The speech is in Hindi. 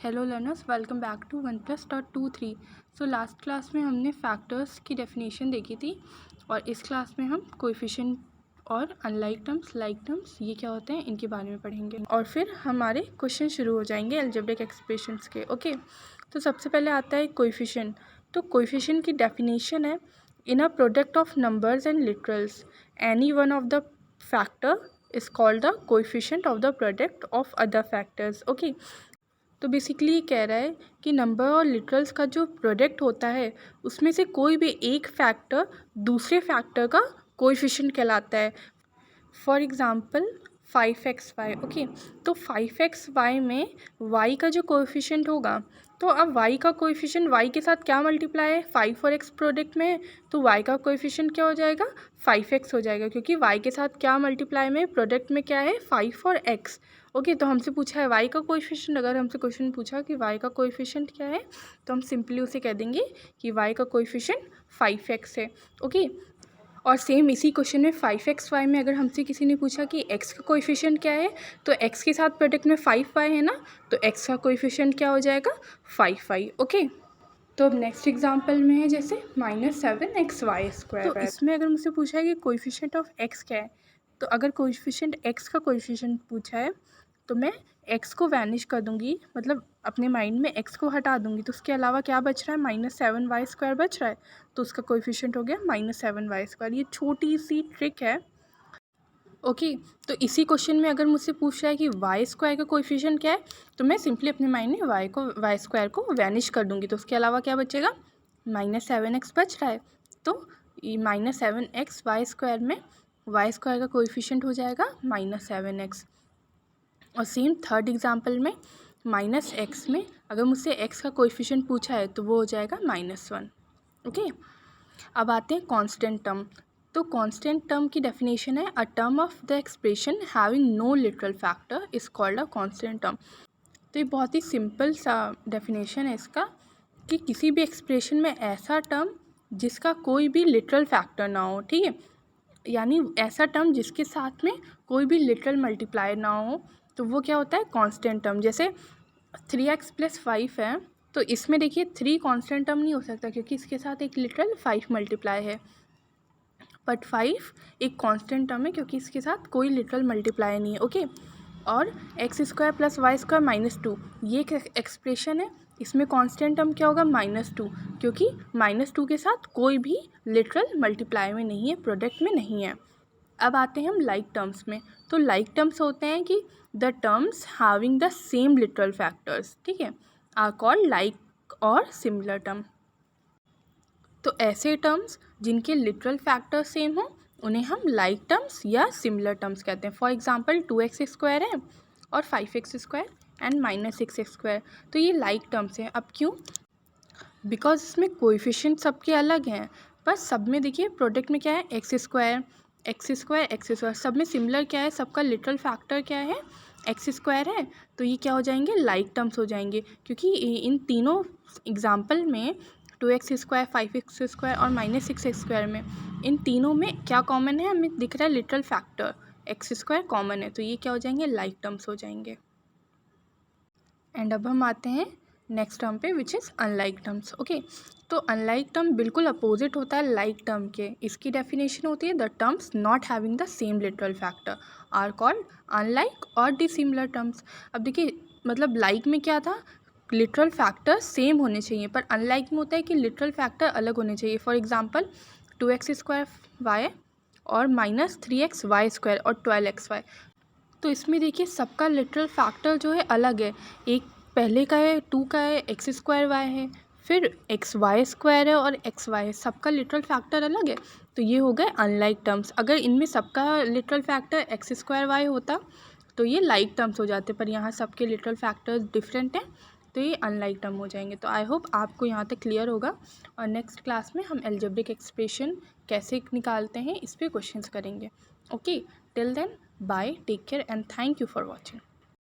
Hello learners, welcome back to 1+.23। So last class में हमने फैक्टर्स की डेफिनेशन देखी थी और इस क्लास में हम कोएफिशिएंट और अनलाइक टर्म्स, लाइक टर्म्स ये क्या होते हैं इनके बारे में पढ़ेंगे और फिर हमारे क्वेश्चन शुरू हो जाएंगे अलजेब्रिक एक्सप्रेशंस के। ओके, तो सबसे पहले आता है कोएफिशिएंट। तो कोएफिशिएंट की डेफिनेशन है in a product of numbers and literals any one of the factor is called the coefficient of the product of other factors. Okay, तो बेसिकली ये कह रहा है कि नंबर और लिटरल्स का जो प्रोडक्ट होता है उसमें से कोई भी एक फैक्टर दूसरे फैक्टर का कोएफिशिएंट कहलाता है। For example 5xy। ओके, तो 5xy में y का जो कोएफिशिएंट होगा, तो अब y का कोएफिशिएंट y के साथ क्या मल्टीप्लाई है, 5 और x प्रोडक्ट में है, तो y का कोएफिशिएंट क्या हो जाएगा, 5x हो जाएगा, क्योंकि y के साथ क्या मल्टीप्लाई में प्रोडक्ट में क्या है, 5 और x। ओके, तो हमसे पूछा है y का कोएफिशिएंट। अगर हमसे क्वेश्चन पूछा कि y का कोएफिशिएंट क्या है, तो हम सिंपली उसे कह देंगे कि y का कोएफिशिएंट 5x है। ओके, और सेम इसी क्वेश्चन में 5xy में अगर हमसे किसी ने पूछा कि x का कोएफिशिएंट क्या है, तो x के साथ प्रोडक्ट में 5y है ना, तो x का कोएफिशिएंट क्या हो जाएगा, 5y। ओके, तो अब नेक्स्ट एग्जांपल में है जैसे -7xy²। तो इसमें अगर मुझसे पूछा है कि कोएफिशिएंट ऑफ x क्या है, तो अगर कोएफिशिएंट x का कोएफिशिएंट पूछा है तो मैं x को वैनिश कर दूंगी, मतलब अपने माइंड में x को हटा दूंगी, तो उसके अलावा क्या बच रहा है, -7y² बच रहा है, तो उसका कोएफिशिएंट हो गया -7y²। ये छोटी सी ट्रिक है। ओके, तो इसी क्वेश्चन में अगर मुझसे पूछ रहा है कि y² का कोएफिशिएंट क्या है, तो मैं सिंपली अपने माइंड में y² को वैनिश कर दूंगी, तो उसके अलावा क्या बचेगा, -7x बच रहा है, तो -7xy² में y² का कोएफिशिएंट हो जाएगा -7x। और सेम थर्ड एग्जांपल में -x में अगर मुझसे x का कोएफिशिएंट पूछा है तो वो हो जाएगा -1। ओके, अब आते हैं कांस्टेंट टर्म। तो कांस्टेंट टर्म की डेफिनेशन है a term of the expression having no literal factor is called a constant term. तो ये बहुत ही सिंपल सा डेफिनेशन है इसका कि किसी भी एक्सप्रेशन में ऐसा टर्म जिसका कोई भी लिटरल फैक्टर ना हो, ठीक है, यानी ऐसा टर्म जिसके साथ में कोई भी लिटरल मल्टीप्लाई ना हो, तो वो क्या होता है, कांस्टेंट टर्म। जैसे 3x + 5 है, तो इसमें देखिए 3 कांस्टेंट टर्म नहीं हो सकता क्योंकि इसके साथ एक लिटरल 5 मल्टीप्लाई है, बट 5 एक कांस्टेंट टर्म है क्योंकि इसके साथ कोई लिटरल मल्टीप्लाई नहीं है। ओके, और x² + y² -2 ये एक एक्सप्रेशन है, इसमें कांस्टेंट टर्म क्या होगा, -2, क्योंकि -2 के साथ कोई भी लिटरल मल्टीप्लाई में नहीं है, प्रोडक्ट में नहीं है। अब आते हैं हम लाइक टर्म्स में। तो लाइक टर्म्स होते हैं कि the terms having the same literal factors, ठीक है, आर कॉल्ड लाइक और सिमिलर टर्म। तो ऐसे टर्म्स जिनके लिटरल फैक्टर सेम हो उन्हें हम लाइक टर्म्स या सिमिलर टर्म्स कहते हैं। फॉर एग्जांपल 2x² है और 5x² एंड -6x², तो ये लाइक टर्म्स हैं। अब क्यों, बिकॉज इसमें कोएफिशिएंट सबके अलग हैं, बस सब में देखिए प्रोडक्ट में क्या है, x² सब में सिमिलर क्या है, सबका लिटरल फैक्टर क्या है, x² है, तो ये क्या हो जाएंगे, लाइक टर्म्स हो जाएंगे, क्योंकि इन तीनों एग्जाम्पल में 2x², 5x² और -6x² में इन तीनों में क्या कॉमन है, हमें दिख रहा है लिटरल फैक्टर x² कॉमन है, तो ये क्या हो जाएंगे, लाइक टर्म्स हो जाएंगे। एंड अब हम आते हैं नेक्स्ट टर्म पे which is unlike terms. Okay, तो अनलाइक टर्म बिल्कुल अपोजिट होता है लाइक टर्म के। इसकी डेफिनेशन होती है the terms not having the same literal factor are called unlike और डिसिमिलर टर्म्स। अब देखिए, मतलब लाइक में क्या था, लिटरल फैक्टर सेम होने चाहिए, पर अनलाइक में होता है कि लिटरल फैक्टर अलग होने चाहिए। फॉर एग्जाम्पल 2x² और -3xy² और 12xy, तो इसमें देखिए सबका लिटरल फैक्टर जो है अलग है, एक पहले का है 2 का है, x² है, फिर xy² है और xy है, सबका लिटरल फैक्टर अलग है, तो ये हो गए अनलाइक टर्म्स। अगर इनमें सबका लिटरल फैक्टर x² होता तो ये लाइक टर्म्स हो जाते, पर यहाँ सबके लिटरल फैक्टर्स डिफरेंट हैं, तो ये अनलाइक टर्म हो जाएंगे। तो आई होप आपको यहाँ तक क्लियर होगा, और नेक्स्ट क्लास में हम अलजेब्रिक एक्सप्रेशन कैसे निकालते हैं इस पर क्वेश्चंस करेंगे। Okay, till then, bye, take care and thank you for watching.